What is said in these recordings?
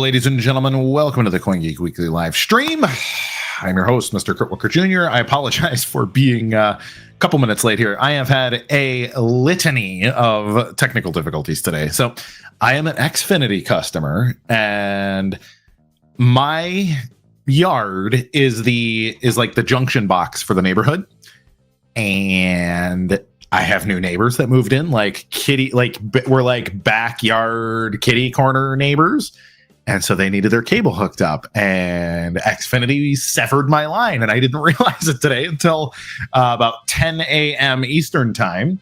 ladies and gentlemen. Welcome to the CoinGeek Weekly Live Stream. I'm your host, Mr. Kurt Walker Jr. I apologize for being a couple minutes late here. I have had a litany of technical difficulties today. So I am an Xfinity customer, and my yard is like the junction box for the neighborhood. And I have new neighbors that moved in, we're like backyard kitty corner neighbors. And so they needed their cable hooked up, and Xfinity severed my line, and I didn't realize it today until about 10 a.m. Eastern time.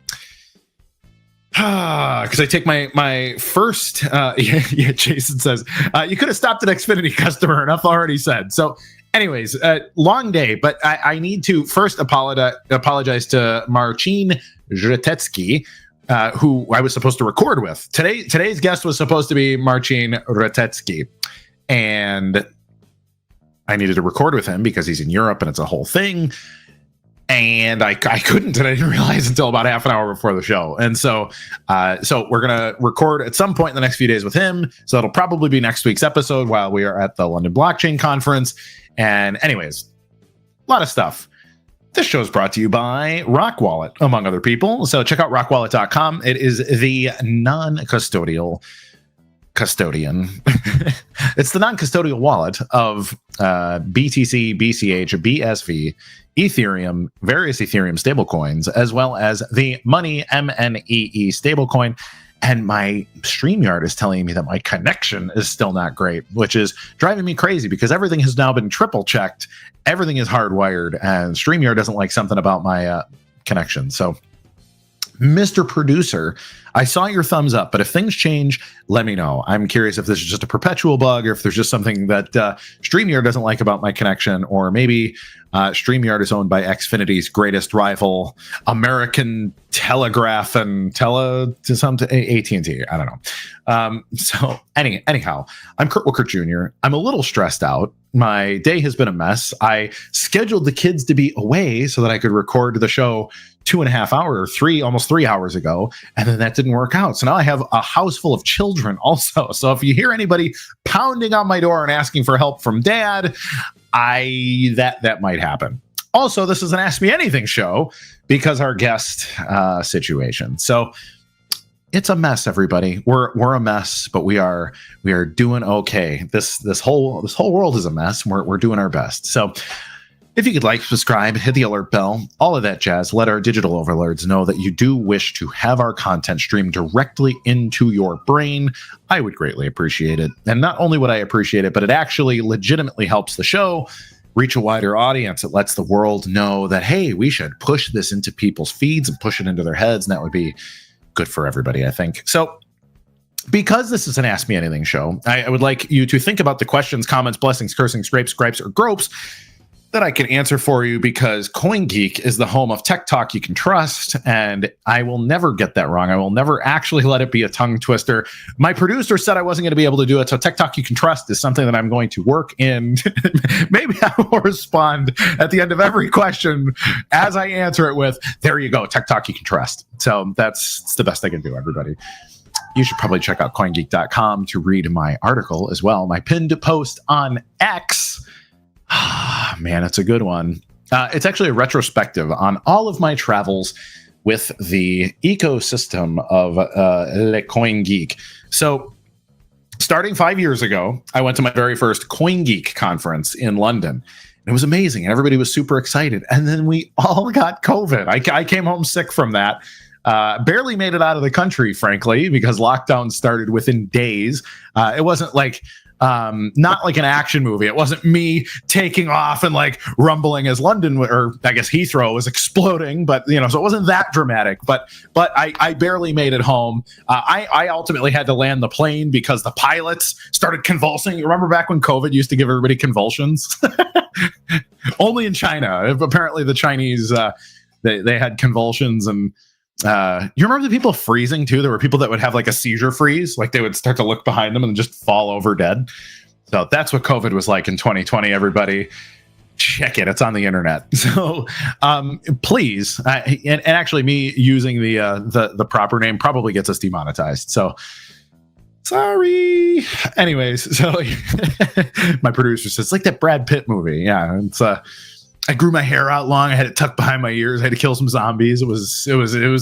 Because I take my first, Jason says, you could have stopped an Xfinity customer, enough already said. So anyways, long day, but I need to first apologize to Marcin Zretecki, who I was supposed to record with. Today's guest was supposed to be Marcin Zretecki, and I needed to record with him because he's in Europe and it's a whole thing. And I couldn't, and I didn't realize until about half an hour before the show. And so we're gonna record at some point in the next few days with him. So it'll probably be next week's episode while we are at the London Blockchain Conference. And anyways, a lot of stuff. This show is brought to you by Rock Wallet, among other people. So check out rockwallet.com. It is the non-custodial custodian. It's the non-custodial wallet of BTC, BCH, BSV, Ethereum, various Ethereum stablecoins, as well as the Money MNEE stablecoin. And my StreamYard is telling me that my connection is still not great, which is driving me crazy because everything has now been triple checked. Everything is hardwired, and StreamYard doesn't like something about my connection. So, Mr. Producer, I saw your thumbs up, but if things change, let me know. I'm curious if this is just a perpetual bug or if there's just something that StreamYard doesn't like about my connection, or maybe StreamYard is owned by Xfinity's greatest rival, American Telegraph and AT&T. I don't know. So anyhow, I'm Kurt Walker Jr. I'm a little stressed out. My day has been a mess. I scheduled the kids to be away so that I could record the show 2.5 hours, almost 3 hours ago, and then that didn't work out. So now I have a house full of children also. So if you hear anybody pounding on my door and asking for help from dad, that might happen. Also, this is an Ask Me Anything show because our guest situation. So it's a mess, everybody. We're a mess, but we are doing okay. This whole world is a mess. We're doing our best. So if you could like, subscribe, hit the alert bell, all of that jazz, let our digital overlords know that you do wish to have our content streamed directly into your brain, I would greatly appreciate it. And not only would I appreciate it, but it actually legitimately helps the show reach a wider audience. It lets the world know that, hey, we should push this into people's feeds and push it into their heads, and that would be good for everybody, I think. So because this is an Ask Me Anything show, I would like you to think about the questions, comments, blessings, cursing, scrapes, gripes, or gropes that I can answer for you, because CoinGeek is the home of tech talk you can trust, and I will never get that wrong. I will never actually let it be a tongue twister. My producer said I wasn't going to be able to do it, so tech talk you can trust is something that I'm going to work in. Maybe I will respond at the end of every question as I answer it with, there you go, tech talk you can trust. So that's the best I can do, everybody. You should probably check out CoinGeek.com to read my article as well. My pinned post on X. Man, it's a good one. It's actually a retrospective on all of my travels with the ecosystem of Le CoinGeek. So starting 5 years ago, I went to my very first CoinGeek conference in London. It was amazing. Everybody was super excited. And then we all got COVID. I came home sick from that. Barely made it out of the country, frankly, because lockdown started within days. It wasn't like... not like an action movie. It wasn't me taking off and like rumbling as London, or I guess Heathrow was exploding, but so it wasn't that dramatic, but I barely made it home. I ultimately had to land the plane because the pilots started convulsing. You remember back when COVID used to give everybody convulsions? Only in China. Apparently the Chinese, they had convulsions, and you remember the people freezing too? There were people that would have like a seizure freeze, like they would start to look behind them and just fall over dead. So that's what COVID was like in 2020. Everybody, check it; it's on the internet. So please, and actually, me using the proper name probably gets us demonetized. So Sorry. Anyways, so my producer says it's like that Brad Pitt movie. Yeah, it's I grew my hair out long. I had it tucked behind my ears. I had to kill some zombies. It was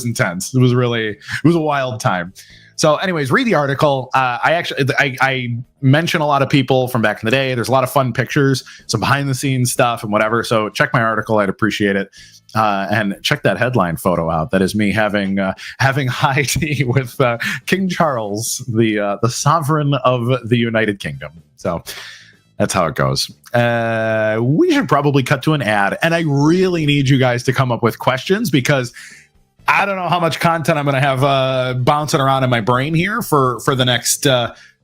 intense. It was a wild time. So, anyways, read the article. I mention a lot of people from back in the day. There's a lot of fun pictures, some behind the scenes stuff and whatever. So check my article. I'd appreciate it. And check that headline photo out. That is me having high tea with King Charles, the sovereign of the United Kingdom. So that's how it goes. We should probably cut to an ad. And I really need you guys to come up with questions because I don't know how much content I'm going to have bouncing around in my brain here for the next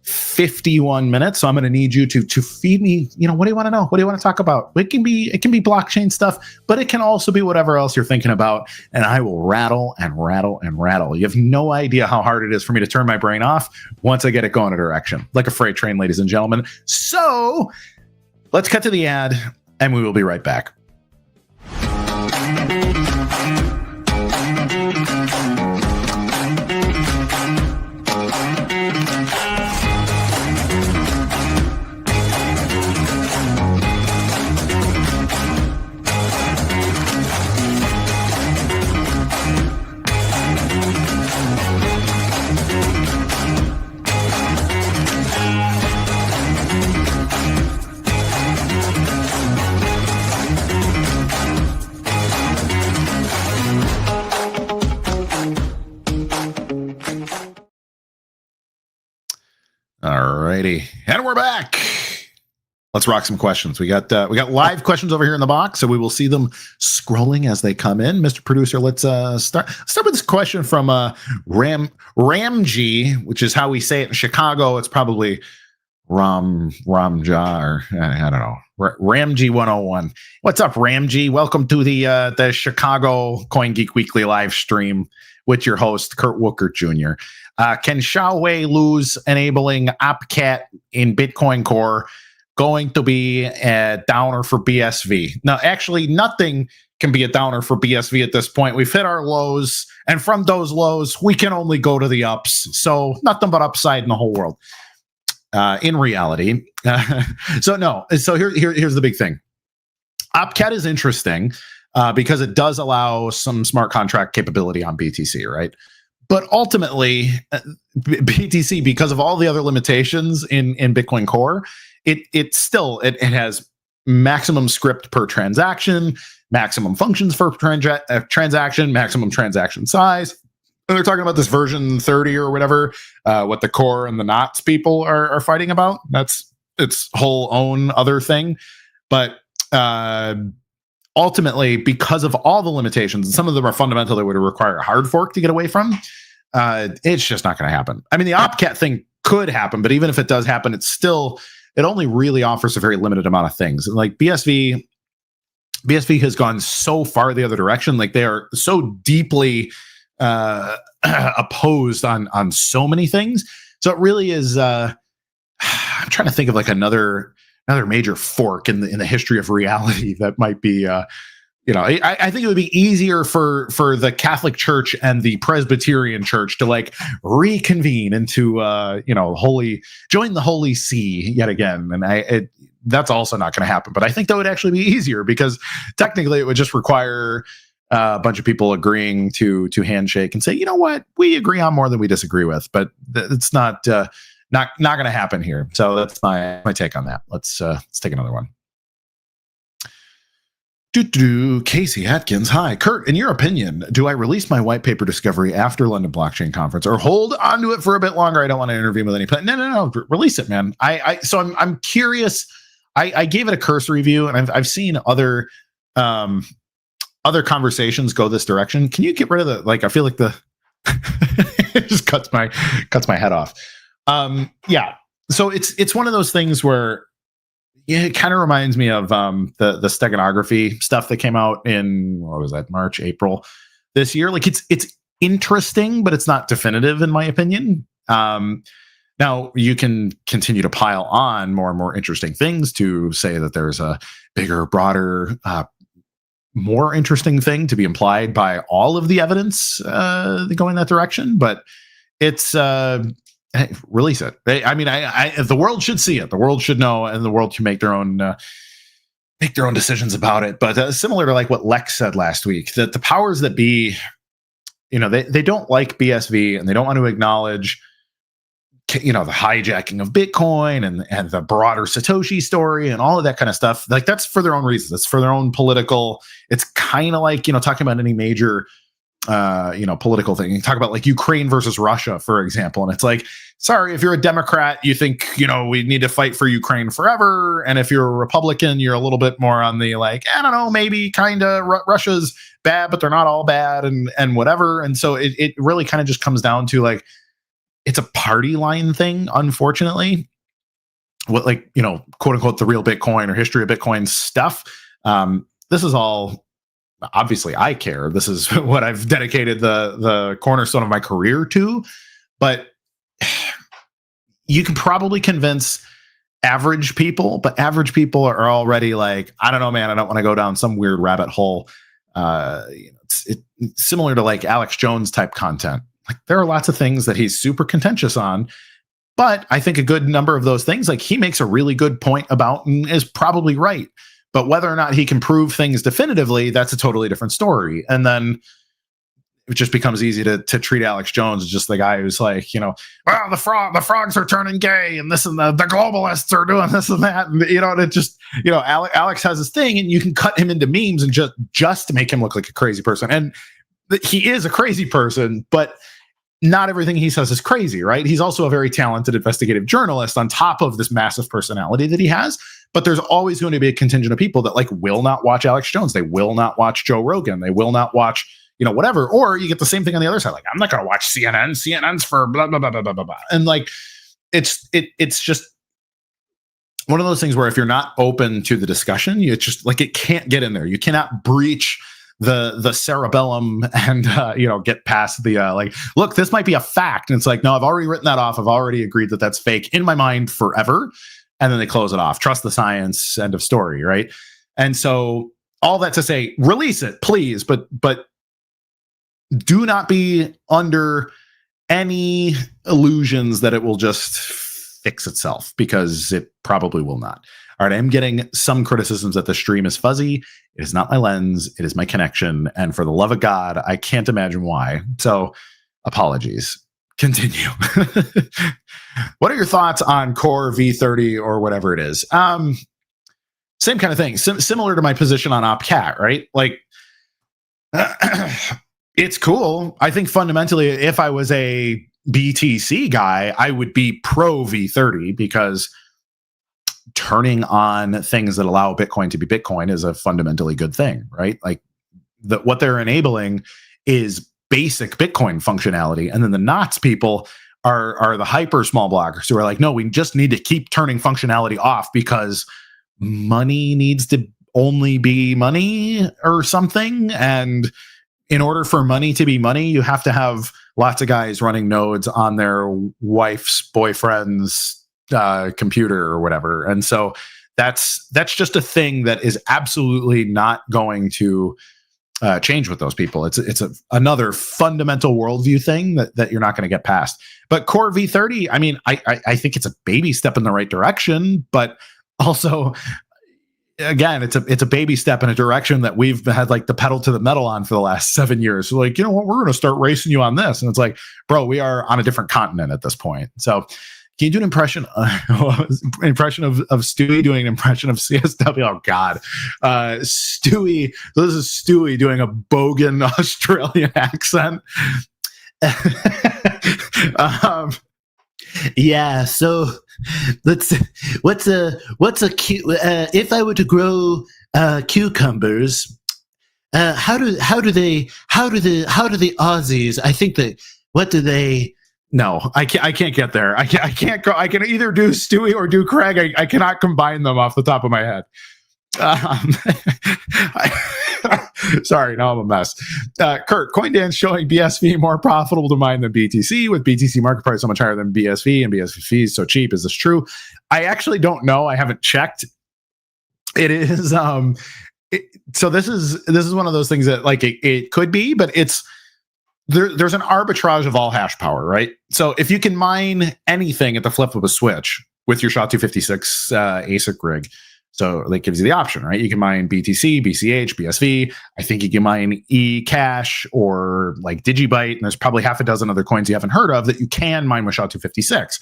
51 minutes. So I'm going to need you to feed me. What do you want to know? What do you want to talk about? It can be blockchain stuff, but it can also be whatever else you're thinking about. And I will rattle and rattle and rattle. You have no idea how hard it is for me to turn my brain off once I get it going a direction, like a freight train, ladies and gentlemen. So let's cut to the ad and we will be right back. Alrighty, and we're back. Let's rock some questions. We got live questions over here in the box, so we will see them scrolling as they come in. Mr. Producer, let's start with this question from Ramji, which is how we say it in Chicago. It's probably Ramja, or I don't know. Ramji 101. What's up, Ramji? Welcome to the Chicago CoinGeek Weekly live stream with your host, Kurt Wooker Jr. Can Xiaowei lose enabling OpCat in Bitcoin Core going to be a downer for BSV? Now, actually, nothing can be a downer for BSV at this point. We've hit our lows, and from those lows, we can only go to the ups. So nothing but upside in the whole world. In reality. So here's the big thing. OpCat is interesting because it does allow some smart contract capability on BTC, right? But ultimately, BTC, because of all the other limitations in Bitcoin Core, it has maximum script per transaction, maximum functions per transaction, maximum transaction size. And they're talking about this version 30 or whatever, what the core and the knots people are fighting about. That's its whole own other thing. But ultimately, because of all the limitations, and some of them are fundamental that would require a hard fork to get away from, it's just not going to happen. I mean, the OpCat thing could happen, but even if it does happen, it only really offers a very limited amount of things. And like BSV has gone so far the other direction. Like they are so deeply opposed on so many ththink So it really is. I'm trying to think of like another major fork in the history of reality that might be. I think it would be easier for the Catholic Church and the Presbyterian Church to like reconvene into join the Holy See yet again, and that's also not going to happen. But I think that would actually be easier because technically it would just require a bunch of people agreeing to handshake and say, you know what, we agree on more than we disagree with. But it's not going to happen here. So that's my take on that. Let's take another one. Casey Atkins. Hi, Kurt. In your opinion, do I release my white paper discovery after London Blockchain Conference or hold onto it for a bit longer? I don't want to interview with any plan. No. Release it, man. I'm curious. I gave it a cursory view, and I've seen other conversations go this direction. Can you get rid of the I feel like it just cuts my head off. Yeah. So it's one of those things where. Yeah, it kind of reminds me of the steganography stuff that came out in March, April this year. Like it's interesting, but it's not definitive in my opinion. Now you can continue to pile on more and more interesting things to say that there's a bigger, broader, more interesting thing to be implied by all of the evidence going that direction. But it's release it. The world should see it. The world should know, and the world can make their own decisions about it. But similar to like what Lex said last week, that the powers that be, they don't like BSV, and they don't want to acknowledge, the hijacking of Bitcoin and the broader Satoshi story and all of that kind of stuff. Like, that's for their own reasons. It's for their own political. It's kind of like, talking about any major political thing. You talk about like Ukraine versus Russia, for example, and it's like, sorry, if you're a Democrat, you think, we need to fight for Ukraine forever, and if you're a Republican, you're a little bit more on the like, I don't know, maybe kind of Russia's bad, but they're not all bad, and whatever. And so it really kind of just comes down to like, it's a party line thing, unfortunately. What, like, quote unquote, the real Bitcoin or history of Bitcoin stuff. This is all, obviously I care. This is what I've dedicated the cornerstone of my career to. But you can probably convince average people, but average people are already like, I don't know, man, I don't want to go down some weird rabbit hole. It's similar to like Alex Jones type content. Like, there are lots of things that he's super contentious on, but I think a good number of those things, like, he makes a really good point about and is probably right. But whether or not he can prove things definitively, that's a totally different story. And then it just becomes easy to treat Alex Jones as just the guy who's like, well, the frogs are turning gay, and this and the globalists are doing this and that. And, and it just, Alex has this thing, and you can cut him into memes and just to make him look like a crazy person. And he is a crazy person, but not everything he says is crazy, right? He's also a very talented investigative journalist on top of this massive personality that he has. But there's always going to be a contingent of people that like will not watch Alex Jones. They will not watch Joe Rogan. They will not watch, whatever. Or you get the same thing on the other side. Like, I'm not going to watch CNN. CNN's for blah, blah, blah, blah, blah, blah, blah. And like, it's just one of those things where if you're not open to the discussion, it's just like, it can't get in there. You cannot breach the cerebellum and get past the like, look, this might be a fact, and it's like, no, I've already written that off. I've already agreed that that's fake in my mind forever. And then they close it off. Trust the science. End of story, right? And so all that to say, release it, please, but do not be under any illusions that it will just fix itself, because it probably will not. All right, I am getting some criticisms that the stream is fuzzy. It is not my lens. It is my connection. And for the love of God, I can't imagine why. So apologies. Continue. What are your thoughts on Core V30 or whatever it is? Same kind of thing. Similar to my position on OpCat, right? Like, it's cool. I think fundamentally, if I was a BTC guy, I would be pro V30, because turning on things that allow Bitcoin to be Bitcoin is a fundamentally good thing, right? Like, what they're enabling is basic Bitcoin functionality. And then the knots people are the hyper small blockers who are like, no, we just need to keep turning functionality off because money needs to only be money or something. And in order for money to be money, you have to have lots of guys running nodes on their wife's boyfriend's computer or whatever. And so that's just a thing that is absolutely not going to change with those people. It's another fundamental worldview thing that you're not going to get past. But Core V30, I mean, I think it's a baby step in the right direction, but also, again, it's a baby step in a direction that we've had like the pedal to the metal on for the last 7 years. So like, you know what, we're going to start racing you on this. And it's like, bro, we are on a different continent at this point. So can you do an impression of Stewie doing an impression of CSW? Oh God. Stewie. So this is Stewie doing a bogan Australian accent. Yeah, so what's a if I were to grow cucumbers, how do the Aussies, I think that, what do they? No, I can't get there. I can't go. I can either do Stewie or do Craig. I cannot combine them off the top of my head. Sorry, now I'm a mess. Kurt, CoinDance showing BSV more profitable to mine than BTC, with BTC market price so much higher than BSV and BSV fees so cheap. Is this true? I actually don't know. I haven't checked. It is so this is one of those things that like it could be, but it's there's an arbitrage of all hash power, right? So if you can mine anything at the flip of a switch with your SHA-256 ASIC rig, so that gives you the option, right? You can mine BTC, BCH, BSV. I think you can mine eCash or like Digibyte, and there's probably half a dozen other coins you haven't heard of that you can mine with SHA-256.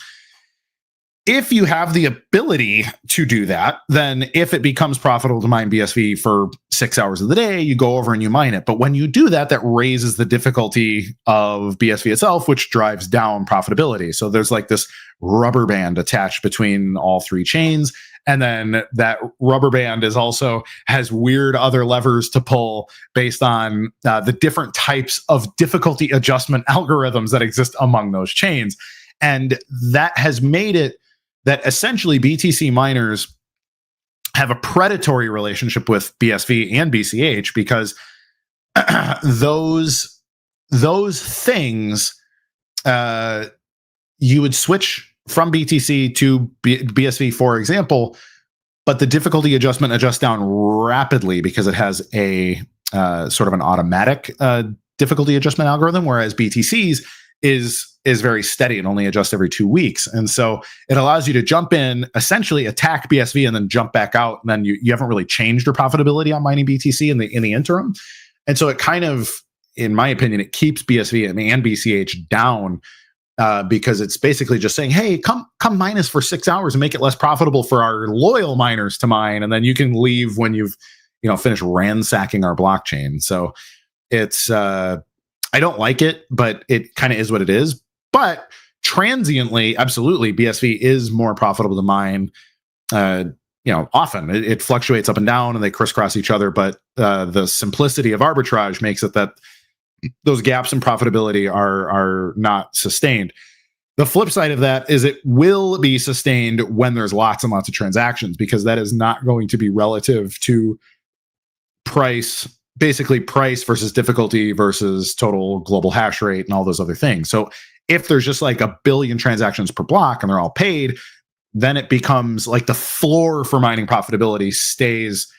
If you have the ability to do that, then if it becomes profitable to mine BSV for 6 hours of the day, you go over and you mine it. But when you do that, that raises the difficulty of BSV itself, which drives down profitability. So there's like this rubber band attached between all three chains. And then that rubber band is also has weird other levers to pull based on the different types of difficulty adjustment algorithms that exist among those chains. And that has made it that essentially BTC miners have a predatory relationship with BSV and BCH because those things you would switch from BTC to BSV, for example, but the difficulty adjustment adjusts down rapidly because it has a sort of an automatic difficulty adjustment algorithm, whereas BTC's is very steady and only adjusts every 2 weeks. And so it allows you to jump in, essentially attack BSV and then jump back out. And then you haven't really changed your profitability on mining BTC in the interim. And so it kind of, in my opinion, it keeps BSV and BCH down because it's basically just saying, hey, come mine us for 6 hours and make it less profitable for our loyal miners to mine. And then you can leave when you've, finished ransacking our blockchain. So it's, I don't like it, but it kind of is what it is. But transiently, absolutely, BSV is more profitable to mine. Often it fluctuates up and down, and they crisscross each other. But the simplicity of arbitrage makes it that those gaps in profitability are not sustained. The flip side of that is it will be sustained when there's lots and lots of transactions, because that is not going to be relative to price. Basically price versus difficulty versus total global hash rate and all those other things. So if there's just like 1 billion transactions per block and they're all paid, then it becomes like the floor for mining profitability stays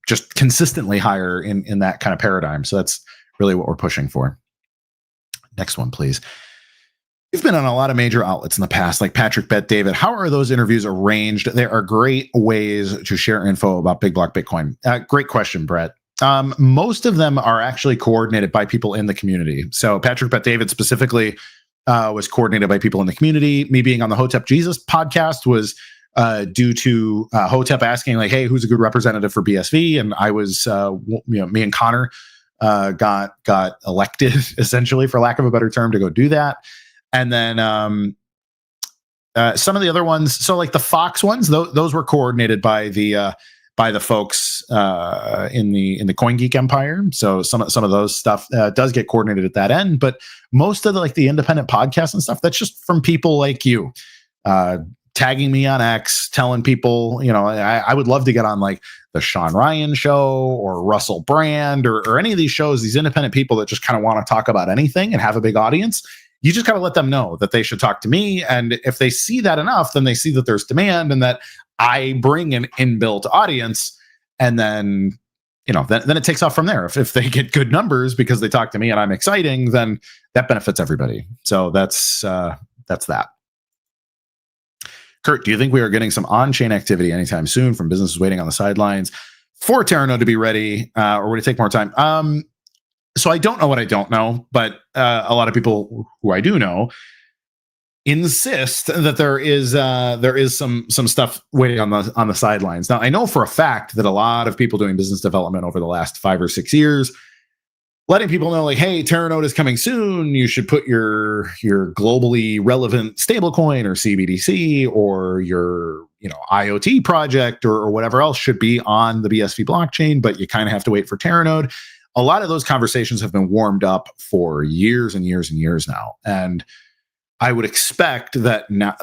just consistently higher in that kind of paradigm. So that's really what we're pushing for. Next one, please. You've been on a lot of major outlets in the past, like Patrick Bet David. How are those interviews arranged? There are great ways to share info about Big Block Bitcoin. Great question, Brett. Most of them are actually coordinated by people in the community. So Patrick Bet David specifically was coordinated by people in the community. Me being on the Hotep Jesus podcast was due to Hotep asking, like, hey, who's a good representative for BSV? And I was, me and Connor got elected, essentially, for lack of a better term, to go do that. And then some of the other ones, so like the Fox ones, those were coordinated by the folks in the CoinGeek empire. So some of those stuff does get coordinated at that end, but most of the independent podcasts and stuff, that's just from people like you, tagging me on X, telling people, I would love to get on like the Sean Ryan show or Russell Brand or any of these shows, these independent people that just kind of want to talk about anything and have a big audience. You just got to let them know that they should talk to me. And if they see that enough, then they see that there's demand and that I bring an inbuilt audience. And then, then it takes off from there. If they get good numbers because they talk to me and I'm exciting, then that benefits everybody. So that's that. Kurt, do you think we are getting some on-chain activity anytime soon from businesses waiting on the sidelines for Terranode to be ready, or would it take more time? So I don't know what I don't know, but a lot of people who I do know insist that there is some stuff waiting on the sidelines. Now, I know for a fact that a lot of people doing business development over the last 5 or 6 years, letting people know, like, hey, Terranode is coming soon. You should put your globally relevant stablecoin or CBDC or your IoT project or whatever else should be on the BSV blockchain, but you kind of have to wait for Terranode. A lot of those conversations have been warmed up for years and years and years now. And I would expect that now,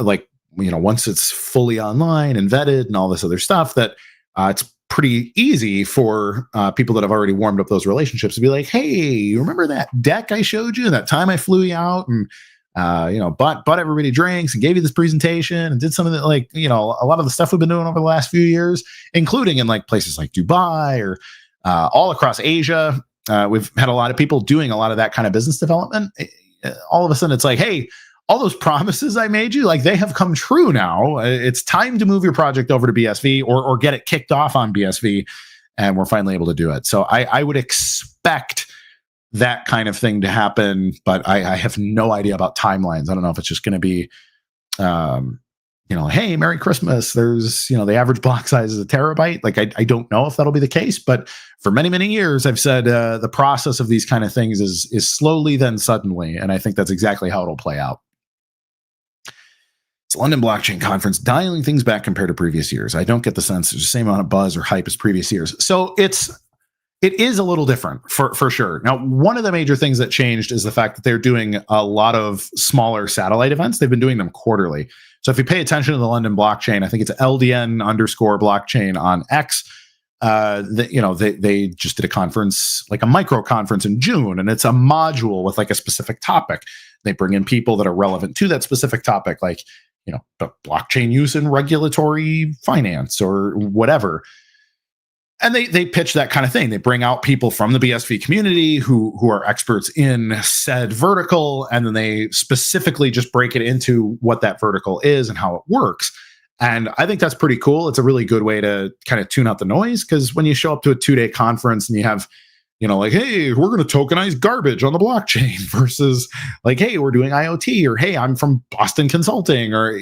once it's fully online and vetted and all this other stuff, that it's pretty easy for people that have already warmed up those relationships to be like, hey, you remember that deck I showed you that time I flew you out and, bought everybody drinks and gave you this presentation and did some of the, a lot of the stuff we've been doing over the last few years, including in places like Dubai or all across Asia. we've had a lot of people doing a lot of that kind of business development. All of a sudden, it's like, hey, all those promises I made you, like they have come true now. It's time to move your project over to BSV or get it kicked off on BSV, and we're finally able to do it. So I would expect that kind of thing to happen, but I have no idea about timelines. I don't know if it's just going to be, hey, Merry Christmas. There's, the average block size is a terabyte. Like, I don't know if that'll be the case, but for many, many years, I've said the process of these kind of things is slowly, then suddenly. And I think that's exactly how it'll play out. It's London Blockchain Conference dialing things back compared to previous years. I don't get the sense there's the same amount of buzz or hype as previous years. So it is a little different for sure. Now, one of the major things that changed is the fact that they're doing a lot of smaller satellite events. They've been doing them quarterly. So if you pay attention to the London blockchain, I think it's LDN_blockchain on X. They just did a conference, like a micro conference in June, and it's a module with like a specific topic. They bring in people that are relevant to that specific topic, like, the blockchain use in regulatory finance or whatever. And they pitch that kind of thing. They bring out people from the BSV community who are experts in said vertical, and then they specifically just break it into what that vertical is and how it works. And I think that's pretty cool. It's a really good way to kind of tune out the noise, because when you show up to a 2-day conference and you have, like, hey, we're going to tokenize garbage on the blockchain versus like, hey, we're doing IoT, or hey, I'm from Boston Consulting, or,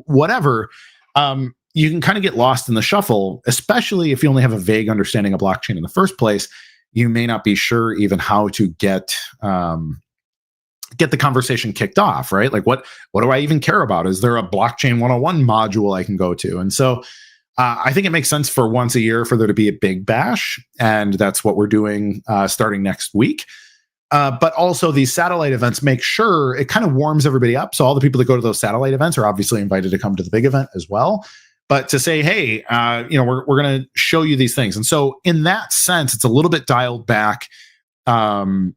whatever. You can kind of get lost in the shuffle, especially if you only have a vague understanding of blockchain in the first place. You may not be sure even how to get the conversation kicked off, right? Like, what do I even care about? Is there a blockchain 101 module I can go to? And so I think it makes sense for once a year for there to be a big bash, and that's what we're doing starting next week. But also these satellite events make sure it kind of warms everybody up. So all the people that go to those satellite events are obviously invited to come to the big event as well. But to say, hey, we're going to show you these things. And so in that sense, it's a little bit dialed back. On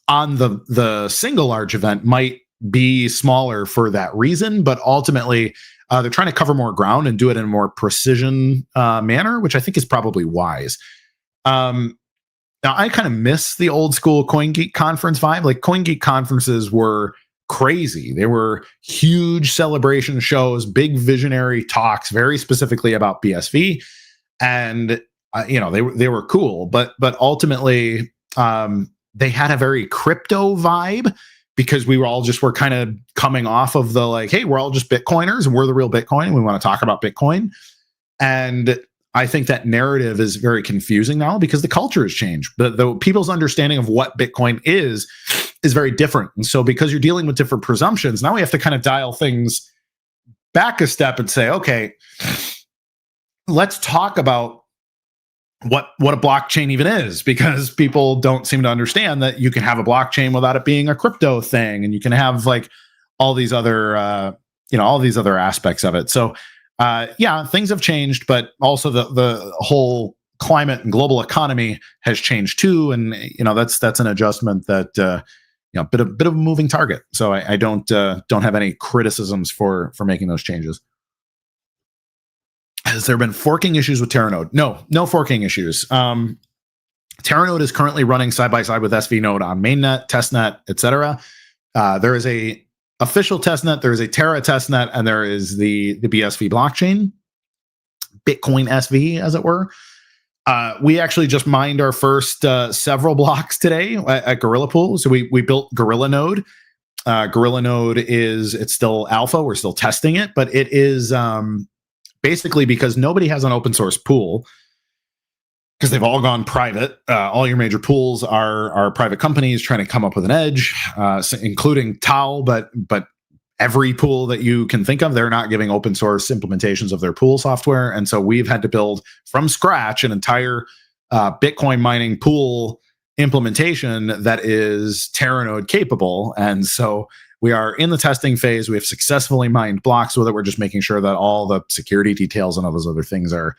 the single large event might be smaller for that reason, but ultimately they're trying to cover more ground and do it in a more precision manner, which I think is probably wise. Now, I kind of miss the old school CoinGeek conference vibe. Like, CoinGeek conferences were crazy. They were huge celebration shows, big visionary talks, very specifically about BSV, and they were cool. But ultimately, they had a very crypto vibe, because we were kind of coming off of the like, hey, we're all just Bitcoiners and we're the real Bitcoin, and we want to talk about Bitcoin. And I think that narrative is very confusing now, because the culture has changed. The people's understanding of what Bitcoin is very different. And so because you're dealing with different presumptions, now we have to kind of dial things back a step and say, okay, let's talk about what a blockchain even is, because people don't seem to understand that you can have a blockchain without it being a crypto thing, and you can have like all these other aspects of it. So things have changed, but also the whole climate and global economy has changed too, and that's an adjustment that bit of a moving target. So I don't have any criticisms for making those changes. Has there been forking issues with Terranode? No forking issues. Terranode is currently running side by side with SV Node on mainnet, testnet, etc. There is a official testnet, there is a Terra testnet, and there is the BSV blockchain, Bitcoin SV, as it were. We actually just mined our first several blocks today at Gorilla Pool. So we built Gorilla Node. Gorilla Node it's still alpha. We're still testing it, but it is basically because nobody has an open source pool, because they've all gone private. All your major pools are private companies trying to come up with an edge, including Tau, but every pool that you can think of, they're not giving open source implementations of their pool software. And so we've had to build from scratch an entire Bitcoin mining pool implementation that is Terranode capable. And so we are in the testing phase. We have successfully mined blocks with it. We're just making sure that all the security details and all those other things are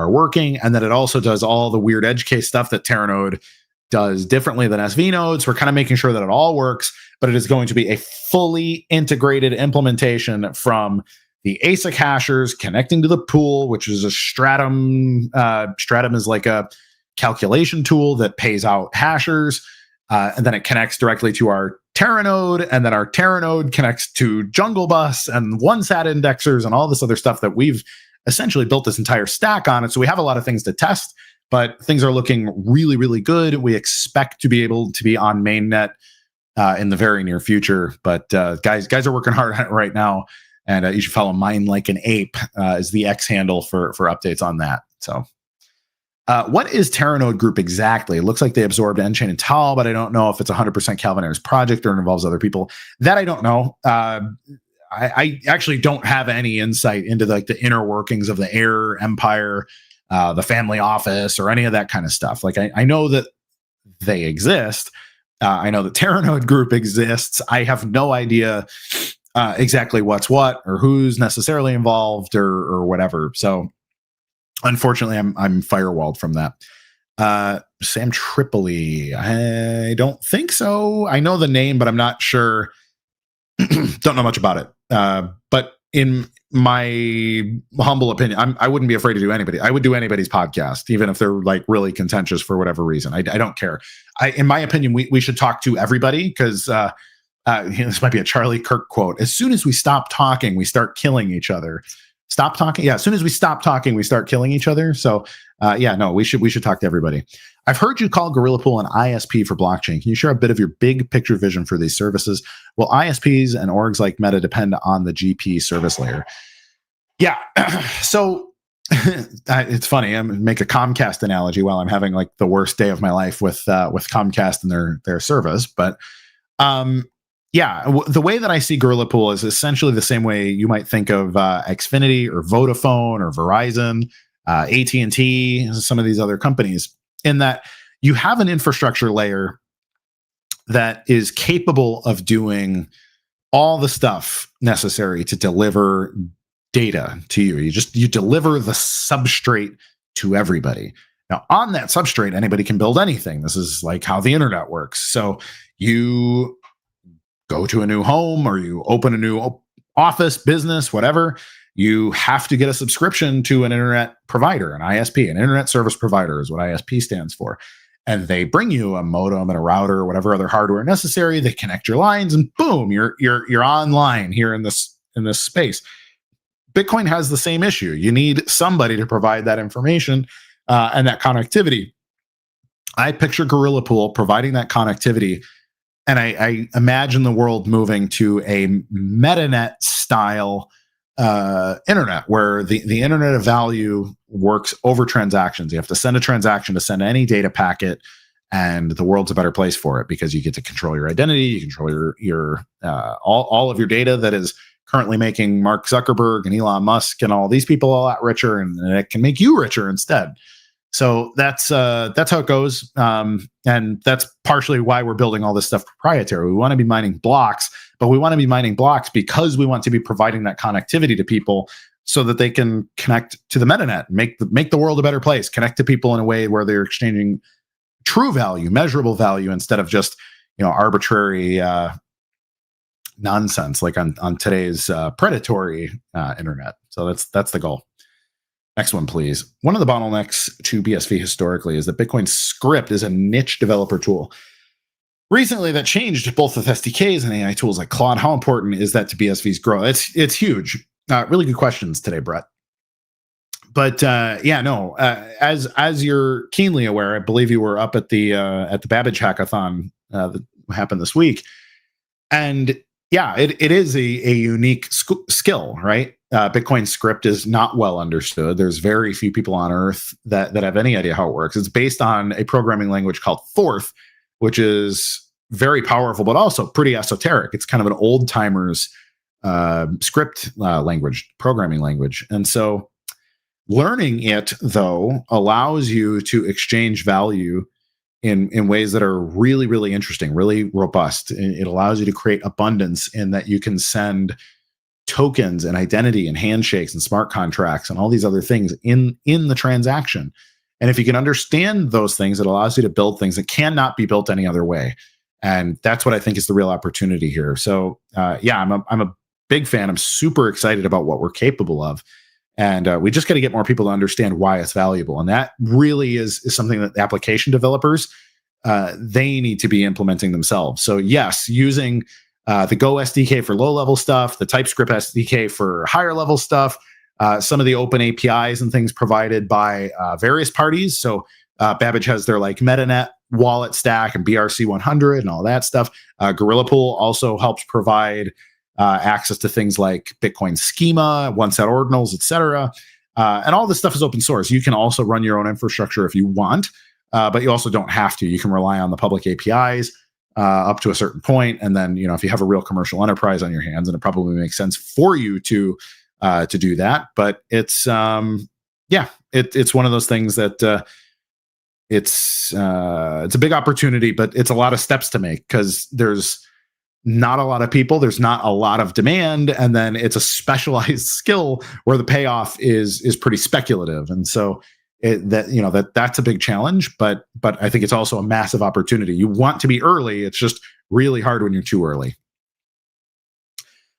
working, and that it also does all the weird edge case stuff that Terranode does differently than SV nodes. We're kind of making sure that it all works, but it is going to be a fully integrated implementation from the ASIC hashers connecting to the pool, which is a Stratum. Stratum is like a calculation tool that pays out hashers, and then it connects directly to our Terra node, and then our Terra node connects to Jungle Bus and OneSat indexers and all this other stuff that we've essentially built this entire stack on it. So we have a lot of things to test, but things are looking really, really good. We expect to be able to be on mainnet in the very near future. But guys are working hard on it right now, and you should follow Mine Like an Ape is the X handle for updates on that. So. What is Terranode Group exactly? It looks like they absorbed Enchain and Tal, but I don't know if it's 100% Calvin Ayres project or it involves other people. That I don't know. I actually don't have any insight into the inner workings of the Air Empire, the family office, or any of that kind of stuff. Like I know that they exist. I know that Terranode Group exists. I have no idea exactly what's what or who's necessarily involved or whatever. So. Unfortunately, I'm firewalled from that. Sam Tripoli, I don't think so. I know the name, but I'm not sure. Don't know much about it. But in my humble opinion, I wouldn't be afraid to do anybody. I would do anybody's podcast, even if they're like really contentious for whatever reason. I don't care. In my opinion, we should talk to everybody because this might be a Charlie Kirk quote. As soon as we stop talking, we start killing each other. Stop talking. Yeah. As soon as we stop talking, we start killing each other. So we should talk to everybody. I've heard you call Gorilla Pool an ISP for blockchain. Can you share a bit of your big picture vision for these services? Well, ISPs and orgs like Meta depend on the GP service layer. Yeah. So it's funny. I'm make a Comcast analogy while I'm having like the worst day of my life with Comcast and their service. But the way that I see Gorilla Pool is essentially the same way you might think of Xfinity or Vodafone or Verizon, AT&T, some of these other companies, in that you have an infrastructure layer that is capable of doing all the stuff necessary to deliver data to you. You deliver the substrate to everybody. Now, on that substrate, anybody can build anything. This is like how the internet works. So you go to a new home or you open a new office, business, whatever, you have to get a subscription to an internet provider, an ISP, an internet service provider is what ISP stands for. And they bring you a modem and a router or whatever other hardware necessary. They connect your lines and boom, you're online here in this space. Bitcoin has the same issue. You need somebody to provide that information and that connectivity. I picture Gorilla Pool providing that connectivity. And I imagine the world moving to a MetaNet style internet where the internet of value works over transactions. You have to send a transaction to send any data packet, and the world's a better place for it because you get to control your identity, you control your all of your data that is currently making Mark Zuckerberg and Elon Musk and all these people a lot richer, and it can make you richer instead. So that's how it goes. And that's partially why we're building all this stuff proprietary. We want to be mining blocks, but we want to be mining blocks because we want to be providing that connectivity to people so that they can connect to the MetaNet, make the world a better place, connect to people in a way where they're exchanging true value, measurable value, instead of just, arbitrary nonsense like on today's predatory internet. So that's the goal. Next one, please. One of the bottlenecks to BSV historically is that Bitcoin script is a niche developer tool. Recently, that changed both with SDKs and AI tools like Claude. How important is that to BSV's growth? It's huge. Really good questions today, Brett. But as you're keenly aware, I believe you were up at the Babbage Hackathon that happened this week, and yeah, it is a unique skill, right? Bitcoin script is not well understood. There's very few people on Earth that have any idea how it works. It's based on a programming language called Forth, which is very powerful, but also pretty esoteric. It's kind of an old timers script language, programming language. And so learning it, though, allows you to exchange value in ways that are really, really interesting, really robust. It allows you to create abundance in that you can send tokens and identity and handshakes and smart contracts and all these other things in the transaction. And if you can understand those things, it allows you to build things that cannot be built any other way. And that's what I think is the real opportunity here. So I'm a big fan. I'm super excited about what we're capable of. And we just got to get more people to understand why it's valuable. And that really is something that the application developers, they need to be implementing themselves. So yes, using the Go SDK for low-level stuff, the TypeScript SDK for higher-level stuff, some of the open APIs and things provided by various parties. So Babbage has their like MetaNet wallet stack and BRC100 and all that stuff. Gorilla Pool also helps provide access to things like Bitcoin schema, one-set ordinals, etc. And all this stuff is open source. You can also run your own infrastructure if you want, but you also don't have to. You can rely on the public APIs up to a certain point, and then if you have a real commercial enterprise on your hands, and it probably makes sense for you to do that. But it's it's one of those things that it's a big opportunity, but it's a lot of steps to make because there's not a lot of people, there's not a lot of demand, and then it's a specialized skill where the payoff is pretty speculative. And so that's a big challenge, but I think it's also a massive opportunity. You want to be early, it's just really hard when you're too early.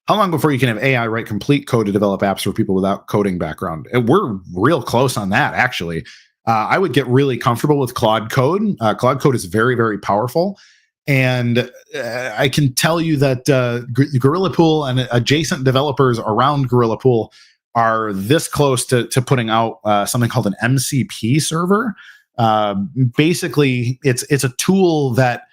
How long before you can have AI write complete code to develop apps for people without coding background? And we're real close on that, actually. I would get really comfortable with Claude Code. Claude Code is very, very powerful. And I can tell you that Gorilla Pool and adjacent developers around Gorilla Pool are this close to putting out something called an MCP server. Basically, it's a tool that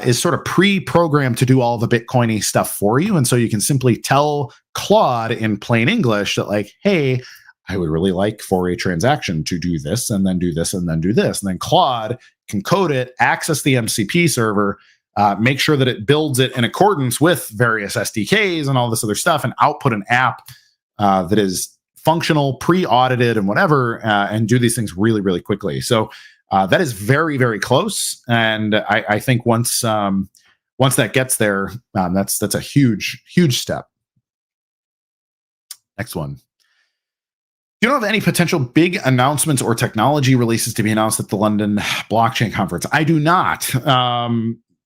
is sort of pre-programmed to do all the Bitcoin-y stuff for you. And so you can simply tell Claude in plain English that like, hey, I would really like for a transaction to do this and then do this and then do this. And then Claude can code it, access the MCP server, make sure that it builds it in accordance with various SDKs and all this other stuff, and output an app that is functional, pre-audited, and whatever, and do these things really, really quickly. So that is very, very close. And I think once that gets there, that's a huge, huge step. Next one. You don't have any potential big announcements or technology releases to be announced at the London Blockchain Conference. I do not.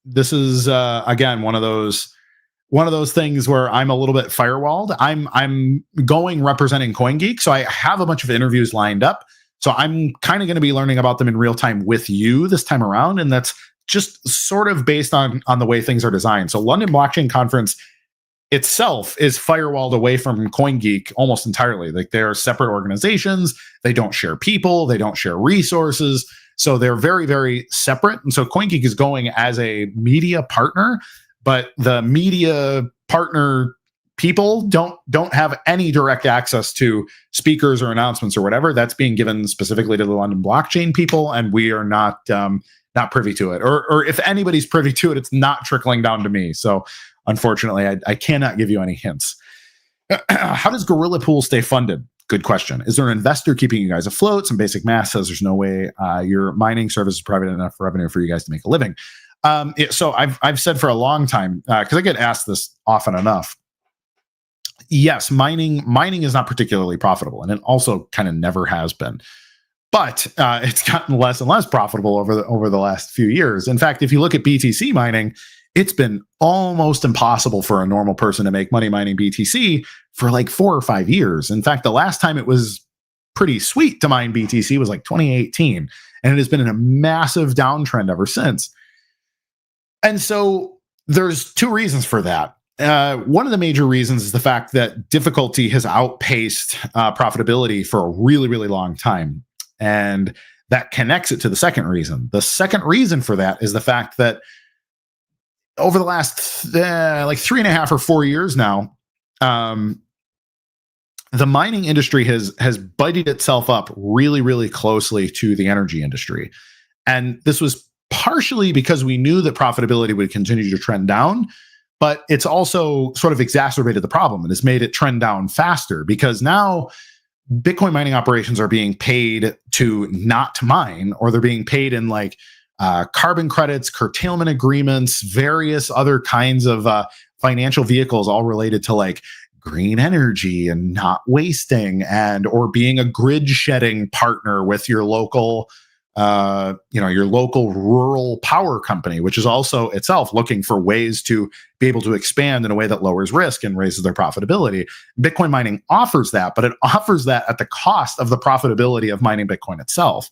This is again one of those things where I'm a little bit firewalled. I'm going representing CoinGeek, so I have a bunch of interviews lined up. So I'm kind of going to be learning about them in real time with you this time around, and that's just sort of based on the way things are designed. So London Blockchain Conference itself is firewalled away from CoinGeek almost entirely. Like they're separate organizations. They don't share people. They don't share resources. So they're very, very separate. And so CoinGeek is going as a media partner, but the media partner people don't have any direct access to speakers or announcements or whatever. That's being given specifically to the London blockchain people, and we are not privy to it. Or if anybody's privy to it, it's not trickling down to me. So unfortunately, I cannot give you any hints. How does Gorilla Pool stay funded? Good question. Is there an investor keeping you guys afloat? Some basic math says there's no way your mining service is private enough revenue for you guys to make a living. So I've said for a long time, because I get asked this often enough. Yes, mining is not particularly profitable, and it also kind of never has been. But it's gotten less and less profitable over the last few years. In fact, if you look at BTC mining, it's been almost impossible for a normal person to make money mining BTC for like 4 or 5 years. In fact, the last time it was pretty sweet to mine BTC was like 2018, and it has been in a massive downtrend ever since. And so there's 2 reasons for that. One of the major reasons is the fact that difficulty has outpaced profitability for a really, really long time. And that connects it to the second reason. The second reason for that is the fact that over the last like 3.5 or 4 years now, the mining industry has buddied itself up really, really closely to the energy industry. And this was partially because we knew that profitability would continue to trend down, but it's also sort of exacerbated the problem and has made it trend down faster, because now Bitcoin mining operations are being paid to not mine, or they're being paid in like carbon credits, curtailment agreements, various other kinds of financial vehicles, all related to like green energy and not wasting, and or being a grid shedding partner with your local your local rural power company, which is also itself looking for ways to be able to expand in a way that lowers risk and raises their profitability. Bitcoin mining offers that, but it offers that at the cost of the profitability of mining Bitcoin itself.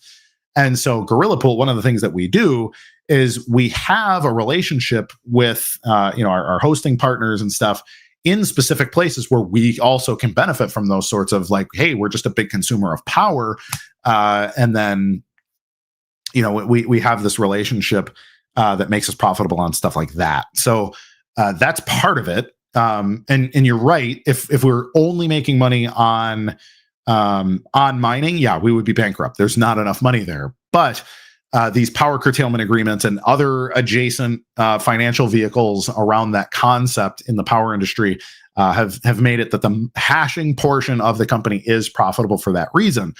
And so Gorilla Pool, one of the things that we do is we have a relationship with our hosting partners and stuff in specific places where we also can benefit from those sorts of like, hey, we're just a big consumer of power. And then, we have this relationship that makes us profitable on stuff like that. So that's part of it. And you're right. If we're only making money on mining, yeah, we would be bankrupt. There's not enough money there. But these power curtailment agreements and other adjacent financial vehicles around that concept in the power industry have made it that the hashing portion of the company is profitable for that reason.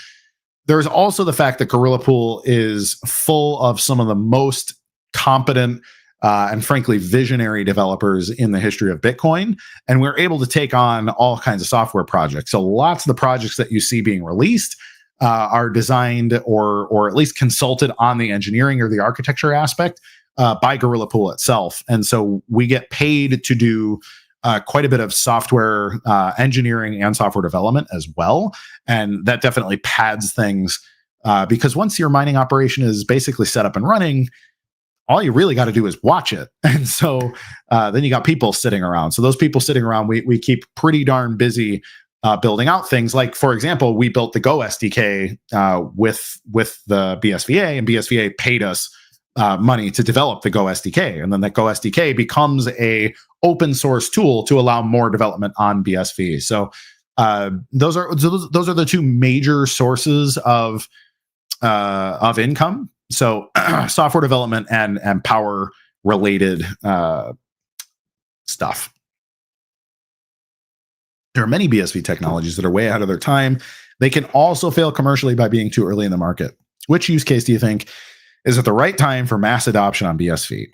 There's also the fact that Gorilla Pool is full of some of the most competent and frankly visionary developers in the history of Bitcoin, and we're able to take on all kinds of software projects. So lots of the projects that you see being released are designed or at least consulted on the engineering or the architecture aspect by Gorilla Pool itself. And so we get paid to do quite a bit of software engineering and software development as well. And that definitely pads things because once your mining operation is basically set up and running, all you really got to do is watch it. And so then you got people sitting around. So those people sitting around, we keep pretty darn busy building out things. Like, for example, we built the Go SDK with the BSVA, and BSVA paid us money to develop the Go SDK. And then that Go SDK becomes a open source tool to allow more development on BSV. So those are the two major sources of income. So software development and power related stuff. There are many BSV technologies that are way ahead of their time. They can also fail commercially by being too early in the market. Which use case do you think is at the right time for mass adoption on BSV?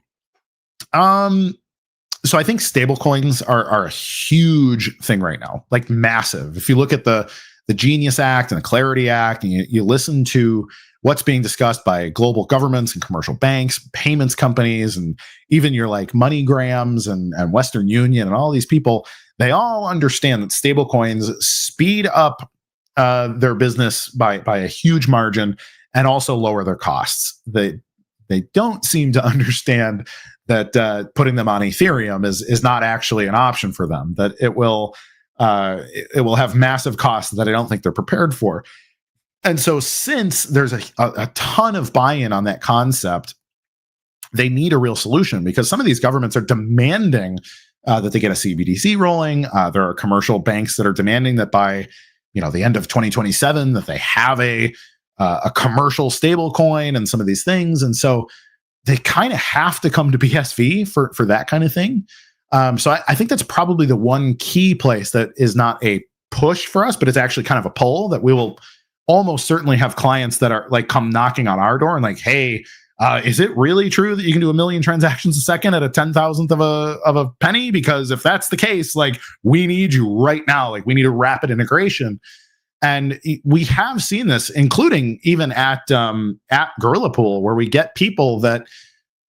So I think stablecoins are a huge thing right now, like massive. If you look at the Genius Act and the Clarity Act, and you listen to what's being discussed by global governments and commercial banks, payments companies, and even your like MoneyGrams and Western Union and all these people, they all understand that stablecoins speed up their business by a huge margin and also lower their costs. They don't seem to understand that putting them on Ethereum is not actually an option for them, that it will have massive costs that I don't think they're prepared for. And so since there's a ton of buy-in on that concept, they need a real solution because some of these governments are demanding that they get a CBDC rolling. There are commercial banks that are demanding that by the end of 2027 that they have a commercial stable coin and some of these things. And so they kind of have to come to BSV for that kind of thing. So I think that's probably the one key place that is not a push for us, but it's actually kind of a pull that we will almost certainly have clients that are like come knocking on our door and like, hey, is it really true that you can do 1 million transactions a second at a 10,000th of a penny? Because if that's the case, like we need you right now. Like we need a rapid integration. And we have seen this, including even at Gorilla Pool, where we get people that,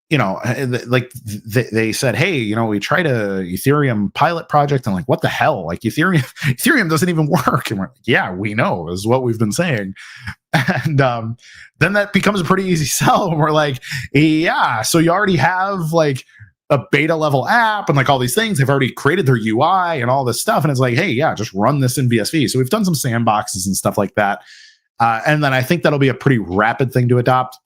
they said, hey, we tried a Ethereum pilot project and like, what the hell? Like Ethereum doesn't even work. And we're like, yeah, we know, is what we've been saying. And then that becomes a pretty easy sell. And we're like, yeah, so you already have like a beta level app and like all these things. They've already created their UI and all this stuff. And it's like, hey, yeah, just run this in BSV. So we've done some sandboxes and stuff like that. And then I think that'll be a pretty rapid thing to adopt.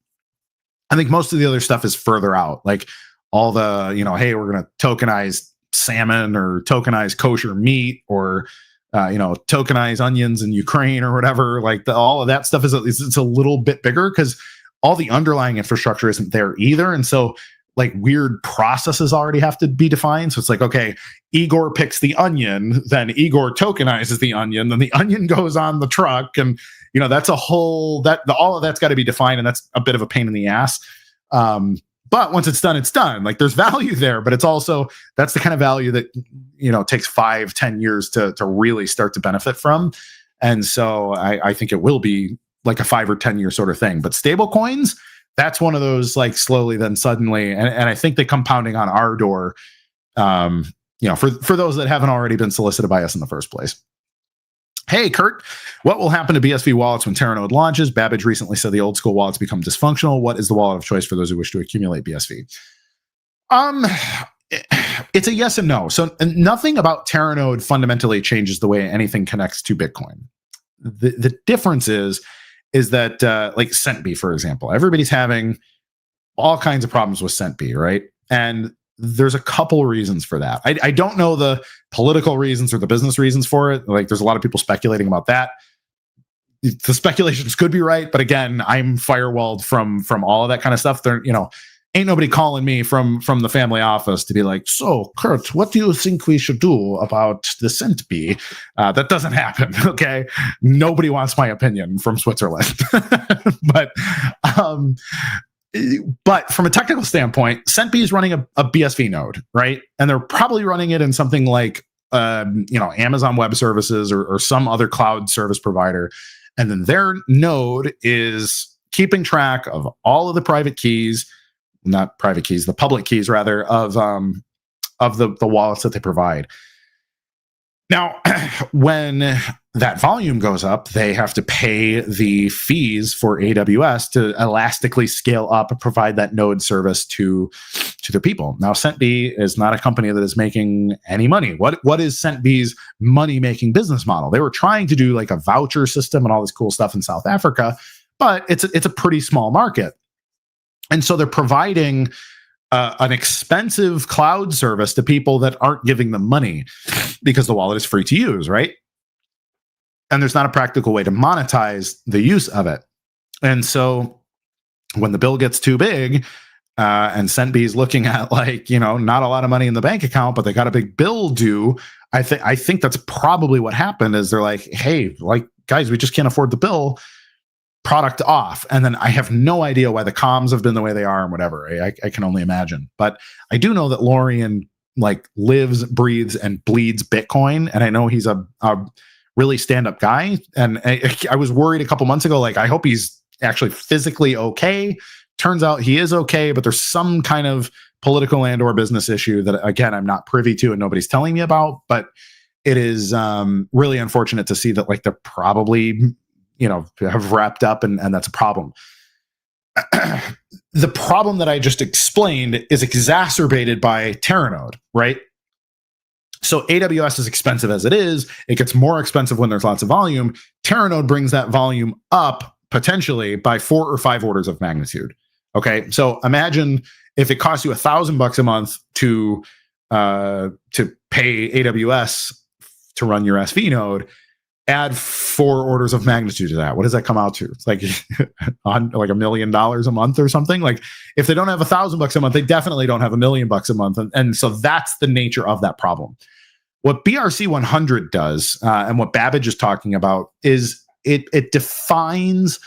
I think most of the other stuff is further out, like all the, hey, we're going to tokenize salmon or tokenize kosher meat or, tokenize onions in Ukraine or whatever. Like all of that stuff it's a little bit bigger because all the underlying infrastructure isn't there either. And so like weird processes already have to be defined. So it's like, okay, Igor picks the onion, then Igor tokenizes the onion, then the onion goes on the truck. And, that's a whole, all of that's got to be defined. And that's a bit of a pain in the ass. But once it's done, it's done. Like there's value there, but it's also, that's the kind of value that, takes 5-10 years to really start to benefit from. And so I think it will be like a 5 or 10 year sort of thing. But stable coins, that's one of those like slowly then suddenly, and I think they come pounding on our door, for those that haven't already been solicited by us in the first place. Hey, Kurt, what will happen to BSV wallets when Terranode launches? Babbage recently said the old school wallets become dysfunctional. What is the wallet of choice for those who wish to accumulate BSV? It's a yes and no. So nothing about Terranode fundamentally changes the way anything connects to Bitcoin. The difference is that like CentB, for example, everybody's having all kinds of problems with CentB, right? And there's a couple reasons for that. I don't know the political reasons or the business reasons for it. Like there's a lot of people speculating about that. The speculations could be right, but again, I'm firewalled from all of that kind of stuff. There, ain't nobody calling me from the family office to be like, so Kurt, what do you think we should do about the CentB? That doesn't happen. Okay. Nobody wants my opinion from Switzerland, but from a technical standpoint, CentB is running a BSV node, right? And they're probably running it in something like, Amazon Web Services or some other cloud service provider. And then their node is keeping track of all of the private keys, not private keys, the public keys rather, of the wallets that they provide. Now, when that volume goes up, they have to pay the fees for AWS to elastically scale up and provide that node service to their people. Now, CentB is not a company that is making any money. What is CentB's money-making business model? They were trying to do like a voucher system and all this cool stuff in South Africa, but it's a pretty small market. And so they're providing an expensive cloud service to people that aren't giving them money because the wallet is free to use, right? And there's not a practical way to monetize the use of it. And so when the bill gets too big, and CentB is looking at not a lot of money in the bank account, but they got a big bill due, I think that's probably what happened is they're like, hey, guys, we just can't afford the bill. Product off. And then I have no idea why the comms have been the way they are and whatever. I can only imagine. But I do know that Lorian lives, breathes, and bleeds Bitcoin. And I know he's a really stand-up guy. And I was worried a couple months ago, I hope he's actually physically okay. Turns out he is okay, but there's some kind of political and or business issue that, again, I'm not privy to and nobody's telling me about. But it is really unfortunate to see that they're probably have wrapped up and that's a problem. The problem that I just explained is exacerbated by Terranode, right? So AWS is expensive as it is. It gets more expensive when there's lots of volume. Terranode brings that volume up potentially by 4 or 5 orders of magnitude. Okay. So imagine if it costs you $1,000 a month to pay AWS to run your SV node, add 4 orders of magnitude to that. What does that come out to? It's on $1 million a month or something. If they don't have $1,000 a month, they definitely don't have $1 million a month. And so that's the nature of that problem. What BRC 100 does, and what Babbage is talking about, is it defines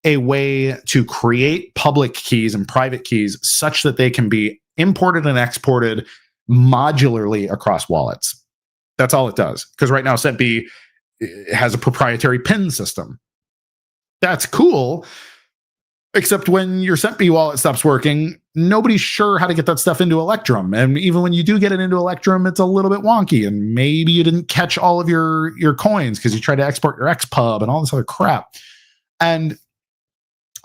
a way to create public keys and private keys such that they can be imported and exported modularly across wallets. That's all it does. Because right now, CentB has a proprietary PIN system. That's cool, except when your CentB wallet stops working, nobody's sure how to get that stuff into Electrum. And even when you do get it into Electrum, it's a little bit wonky. And maybe you didn't catch all of your coins because you tried to export your XPub and all this other crap. And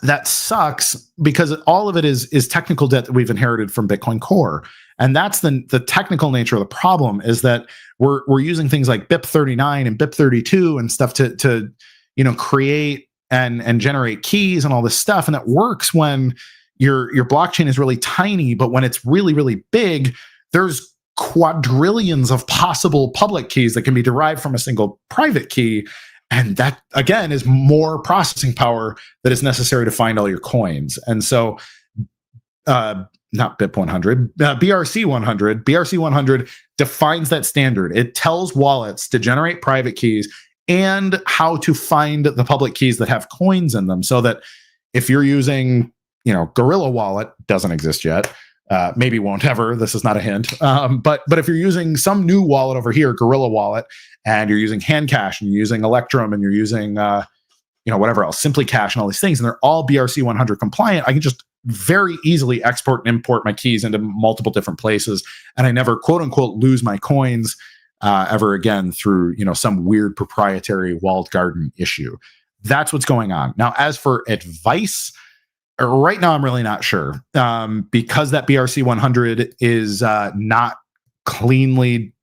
that sucks because all of it is technical debt that we've inherited from Bitcoin Core. And that's the technical nature of the problem, is that we're using things like BIP39 and BIP32 and stuff to create and generate keys and all this stuff. And that works when your blockchain is really tiny, but when it's really, really big, there's quadrillions of possible public keys that can be derived from a single private key. And that, again, is more processing power that is necessary to find all your coins. And so, not BIP 100, BRC 100. BRC 100 defines that standard. It tells wallets to generate private keys and how to find the public keys that have coins in them, so that if you're using, Gorilla Wallet, doesn't exist yet, maybe won't ever. This is not a hint. But if you're using some new wallet over here, Gorilla Wallet, and you're using Handcash and you're using Electrum and you're using whatever else, Simply Cash and all these things, and they're all BRC 100 compliant, I can just very easily export and import my keys into multiple different places, and I never quote unquote lose my coins ever again through some weird proprietary walled garden issue. That's what's going on. Now, as for advice, right now I'm really not sure, because that BRC 100 is not cleanly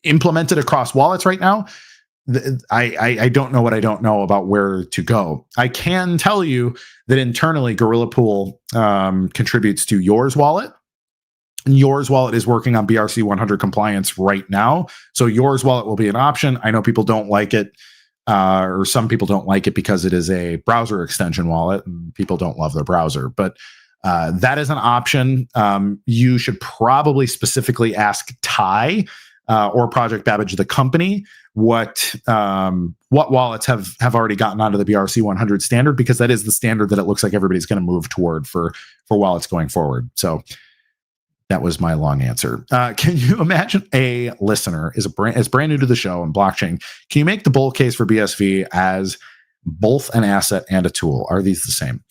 implemented across wallets right now. I don't know what I don't know about where to go. I can tell you that internally, Gorilla Pool contributes to Yours Wallet. And Yours Wallet is working on BRC 100 compliance right now. So Yours Wallet will be an option. I know people don't like it, or some people don't like it because it is a browser extension wallet, and people don't love their browser. But that is an option. You should probably specifically ask Ty or Project Babbage, the company, what wallets have already gotten onto the BRC 100 standard, because that is the standard that it looks like everybody's going to move toward for wallets going forward. So that was my long answer. Can you imagine a listener is brand new to the show and blockchain? Can you make the bull case for BSV as both an asset and a tool? Are these the same?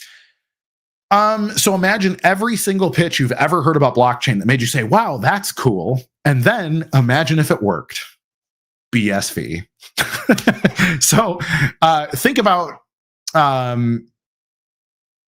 So imagine every single pitch you've ever heard about blockchain that made you say, wow, that's cool. And then imagine if it worked. BSV. So think about,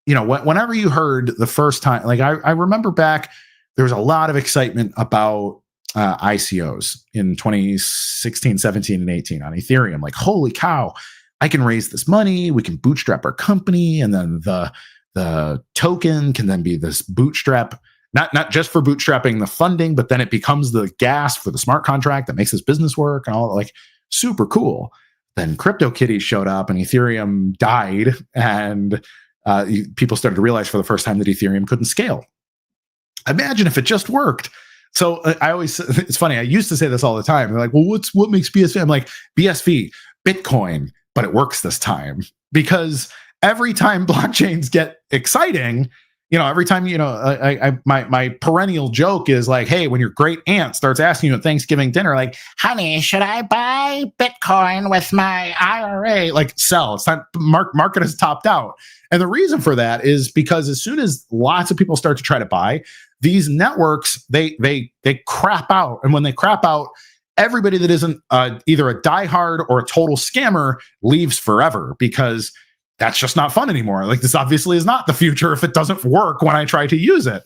whenever you heard the first time, like I remember back, there was a lot of excitement about ICOs in 2016, 17, and 18 on Ethereum. Like, holy cow, I can raise this money. We can bootstrap our company. And then the token can then be this bootstrap, not just for bootstrapping the funding, but then it becomes the gas for the smart contract that makes this business work and all, like, super cool. Then CryptoKitties showed up and Ethereum died, and people started to realize for the first time that Ethereum couldn't scale. Imagine if it just worked. So it's funny, I used to say this all the time. They're like, well, what makes BSV? I'm like, BSV, Bitcoin, but it works this time. Because every time blockchains get exciting, every time, my perennial joke is like, hey, when your great aunt starts asking you at Thanksgiving dinner, like, honey, should I buy Bitcoin with my IRA? Like, sell. It's time. Market has topped out. And the reason for that is because as soon as lots of people start to try to buy, these networks, they crap out. And when they crap out, everybody that isn't either a diehard or a total scammer leaves forever, because that's just not fun anymore. Like, this obviously is not the future if it doesn't work when I try to use it.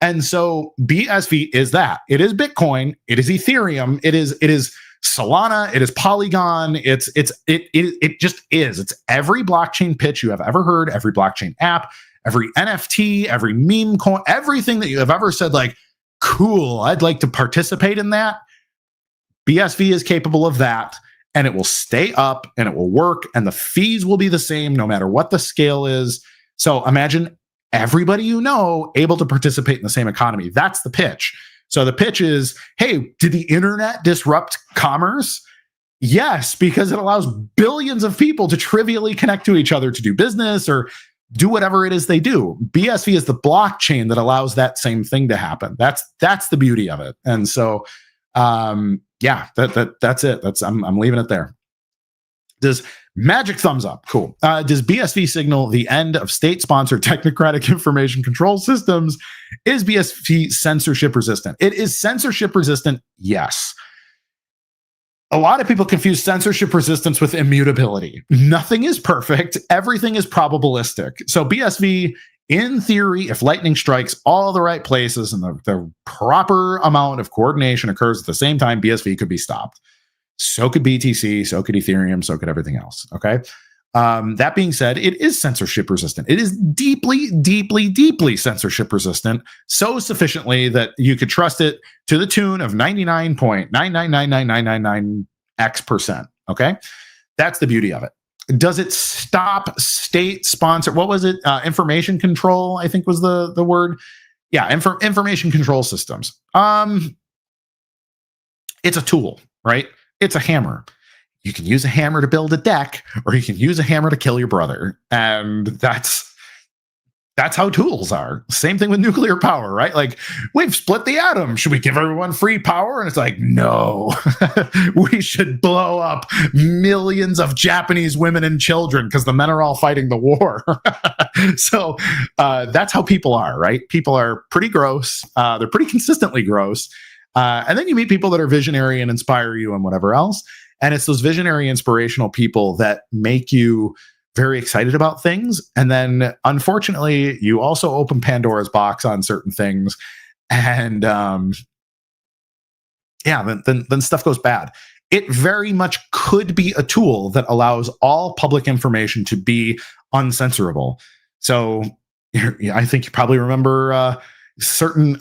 And so BSV is that. It is Bitcoin. It is Ethereum. It is Solana. It is Polygon. It just is. It's every blockchain pitch you have ever heard, every blockchain app, every NFT, every meme coin, everything that you have ever said, like, cool, I'd like to participate in that. BSV is capable of that. And it will stay up and it will work, and the fees will be the same no matter what the scale is. So imagine everybody able to participate in the same economy. That's the pitch. So the pitch is, hey, did the internet disrupt commerce? Yes, because it allows billions of people to trivially connect to each other to do business or do whatever it is they do. BSV is the blockchain that allows that same thing to happen. That's the beauty of it. And so that's it. I'm leaving it there. Does magic thumbs up? Cool. Does BSV signal the end of state-sponsored technocratic information control systems? Is BSV censorship resistant? It is censorship resistant, yes. A lot of people confuse censorship resistance with immutability. Nothing is perfect. Everything is probabilistic. So BSV, in theory, if lightning strikes all the right places and the proper amount of coordination occurs at the same time, BSV could be stopped. So could BTC, so could Ethereum, so could everything else. Okay. That being said, it is censorship resistant. It is deeply, deeply, deeply censorship resistant, so sufficiently that you could trust it to the tune of 99.9999999x%. Okay. That's the beauty of it. Does it stop state sponsored? What was it? Information control, I think was the word. Yeah, information control systems. It's a tool, right? It's a hammer. You can use a hammer to build a deck, or you can use a hammer to kill your brother. And that's That's how tools are. Same thing with nuclear power, right? Like, we've split the atom. Should we give everyone free power? And it's like, no, we should blow up millions of Japanese women and children because the men are all fighting the war. So that's how people are, right? People are pretty gross. They're pretty consistently gross. And then you meet people that are visionary and inspire you and whatever else. And it's those visionary, inspirational people that make you very excited about things. And then unfortunately, you also open Pandora's box on certain things. And then stuff goes bad. It very much could be a tool that allows all public information to be uncensorable. So I think you probably remember certain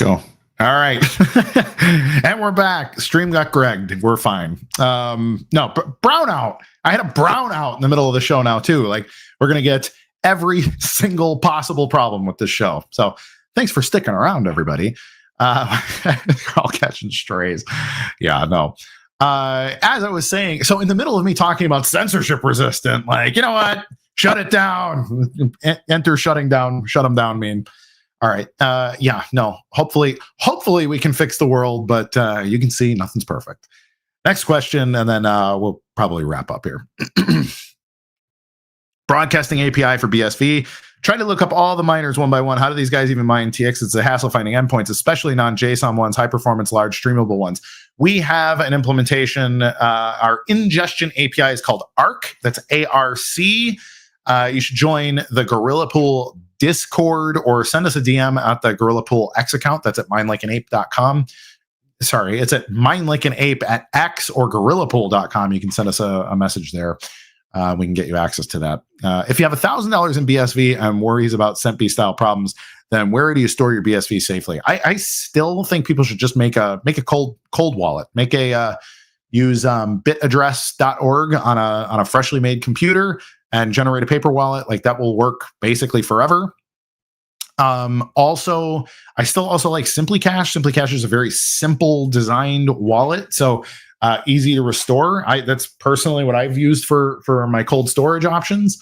go. All right. And we're back. Stream got Gregged. We're fine. No, brownout. I had a brownout in the middle of the show now, too. Like, we're going to get every single possible problem with this show. So thanks for sticking around, everybody. All catching strays. Yeah, no. As I was saying, so in the middle of me talking about censorship resistant, like, you know what? Shut it down. Enter shutting down. Shut them down mean. All right. Yeah, no. Hopefully we can fix the world, but you can see nothing's perfect. Next question, and then we'll probably wrap up here. Broadcasting API for BSV. Try to look up all the miners one by one. How do these guys even mine TX? It's a hassle finding endpoints, especially non-JSON ones, high performance, large streamable ones. We have an implementation. Our ingestion API is called ARC. That's ARC. You should join the Gorilla Pool Discord or send us a DM at the Gorilla Pool X account. That's at minelikeanape.com. Sorry, it's at minelikeanape at X or gorillapool.com. You can send us a message there. We can get you access to that. If you have $1,000 in BSV and worries about CentB style problems, then where do you store your BSV safely? I still think people should just make a cold wallet. Make a use bitaddress.org on a freshly made computer and generate a paper wallet. Like, that will work basically forever. Also, I still also like SimplyCash. SimplyCash is a very simple designed wallet. So easy to restore. That's personally what I've used for my cold storage options.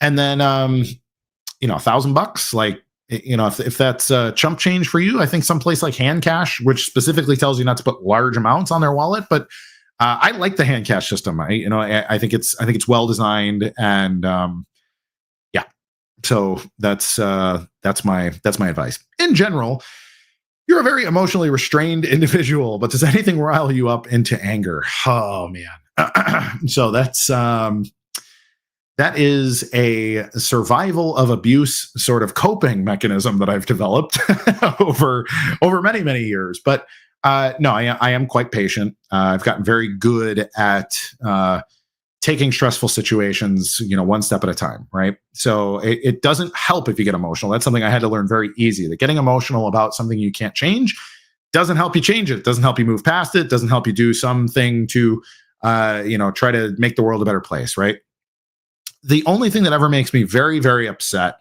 And then, $1,000, like, if that's chump change for you, I think someplace like Handcash, which specifically tells you not to put large amounts on their wallet, but I like the Handcash system. I think it's well designed, and yeah. So that's my advice. In general, you're a very emotionally restrained individual, but does anything rile you up into anger? Oh man. So that is a survival of abuse sort of coping mechanism that I've developed over many, many years. But no, I am quite patient. I've gotten very good at taking stressful situations, one step at a time, right? So it doesn't help if you get emotional. That's something I had to learn very easy. That getting emotional about something you can't change doesn't help you change it. Doesn't help you move past it. Doesn't help you do something to, try to make the world a better place, right? The only thing that ever makes me very, very upset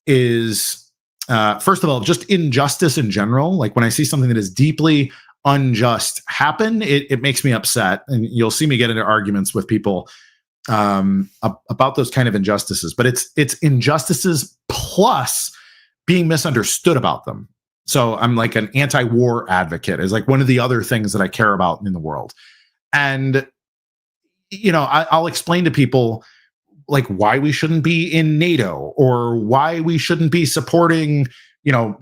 is, first of all, just injustice in general. Like, when I see something that is deeply unjust happen, it makes me upset. And you'll see me get into arguments with people about those kind of injustices. But it's injustices plus being misunderstood about them. So I'm like an anti-war advocate is like one of the other things that I care about in the world. And, I'll explain to people like why we shouldn't be in NATO, or why we shouldn't be supporting,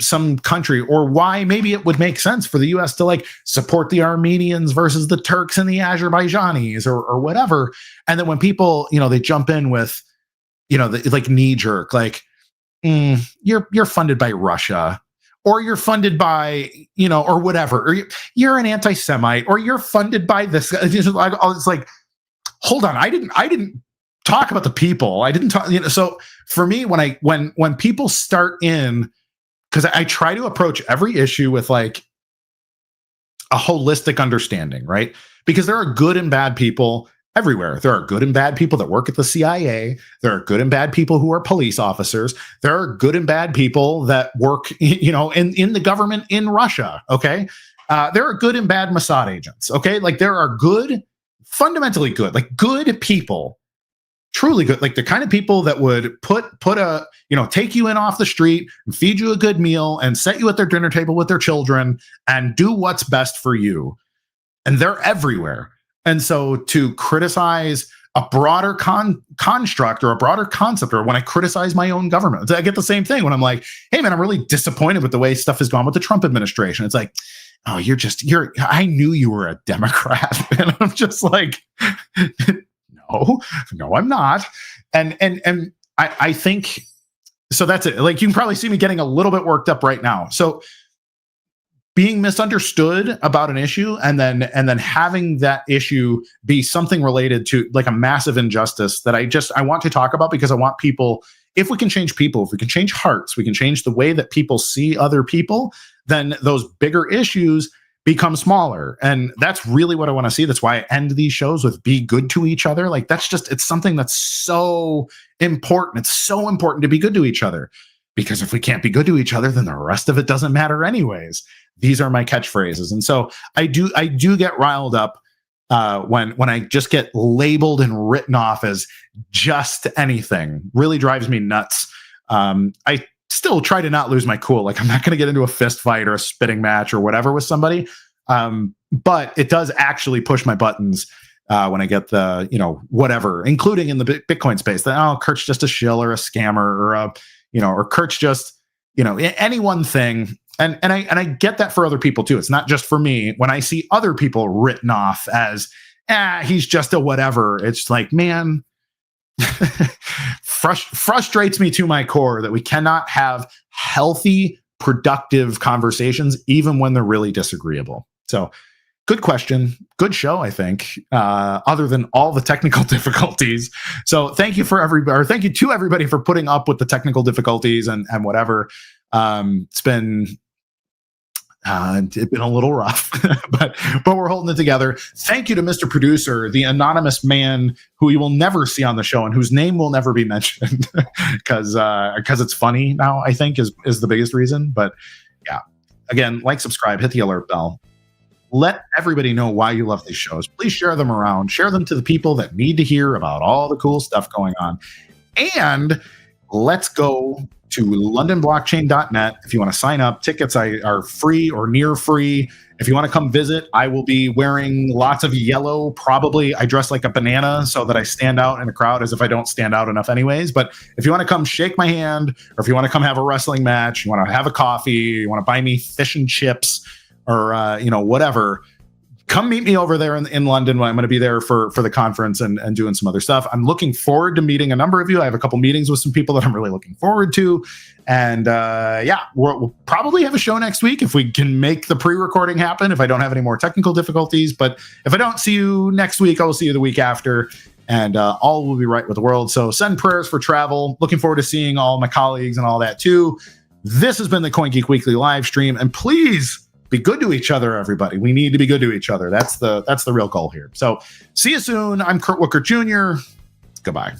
some country, or why maybe it would make sense for the US to like support the Armenians versus the Turks and the Azerbaijanis or whatever. And then when people, they jump in with, like knee jerk, like, you're funded by Russia, or you're funded by, or whatever, or you're an anti-Semite, or you're funded by this. It's like, hold on. I didn't talk about the people. I didn't talk, so for me, when people start in, because I try to approach every issue with like a holistic understanding, right? Because there are good and bad people everywhere. There are good and bad people that work at the CIA. There are good and bad people who are police officers. There are good and bad people that work, in the government in Russia. Okay. There are good and bad Mossad agents. Okay. Like, there are good, fundamentally good, like good people, truly good, like the kind of people that would put a, take you in off the street and feed you a good meal and set you at their dinner table with their children and do what's best for you. And they're everywhere. And so to criticize a broader construct or a broader concept, or when I criticize my own government, I get the same thing when I'm like, hey man, I'm really disappointed with the way stuff has gone with the Trump administration. It's like, oh, I knew you were a Democrat. And I'm just like, no, I'm not. And I think, so that's it. Like, you can probably see me getting a little bit worked up right now. So being misunderstood about an issue and then having that issue be something related to like a massive injustice that I want to talk about, because I want people, if we can change people, if we can change hearts, we can change the way that people see other people, then those bigger issues become smaller. And that's really what I want to see. That's why I end these shows with be good to each other. Like it's something that's so important. It's so important to be good to each other, because if we can't be good to each other, then the rest of it doesn't matter anyways. These are my catchphrases. And so I do get riled up when I just get labeled and written off as just anything. Really drives me nuts. I still try to not lose my cool. Like, I'm not going to get into a fist fight or a spitting match or whatever with somebody. But it does actually push my buttons when I get the, whatever, including in the Bitcoin space, that, oh, Kurt's just a shill or a scammer or or Kurt's just, any one thing. And I get that for other people too. It's not just for me. When I see other people written off as, he's just a whatever, it's like, man, frustrates me to my core that we cannot have healthy, productive conversations, even when they're really disagreeable. So, good question. Good show, I think, other than all the technical difficulties. So thank you to everybody for putting up with the technical difficulties and whatever. It's been a little rough, but we're holding it together. Thank you to Mr. Producer, the anonymous man who you will never see on the show and whose name will never be mentioned because it's funny now, I think is the biggest reason. But yeah, again, like, subscribe, hit the alert bell. Let everybody know why you love these shows. Please share them around. Share them to the people that need to hear about all the cool stuff going on. And let's go to londonblockchain.net. If you want to sign up, tickets are free or near free. If you want to come visit, I will be wearing lots of yellow. Probably I dress like a banana so that I stand out in a crowd, as if I don't stand out enough anyways. But if you want to come shake my hand, or if you want to come have a wrestling match, you want to have a coffee, you want to buy me fish and chips, or whatever, come meet me over there in London. I'm going to be there for the conference and doing some other stuff. I'm looking forward to meeting a number of you. I have a couple meetings with some people that I'm really looking forward to. And we'll probably have a show next week if we can make the pre-recording happen, if I don't have any more technical difficulties. But if I don't see you next week, I will see you the week after. And all will be right with the world. So send prayers for travel. Looking forward to seeing all my colleagues and all that too. This has been the CoinGeek Weekly live stream. And please be good to each other, everybody. We need to be good to each other. That's the real goal here. So see you soon. I'm Kurt Wickert Jr. Goodbye.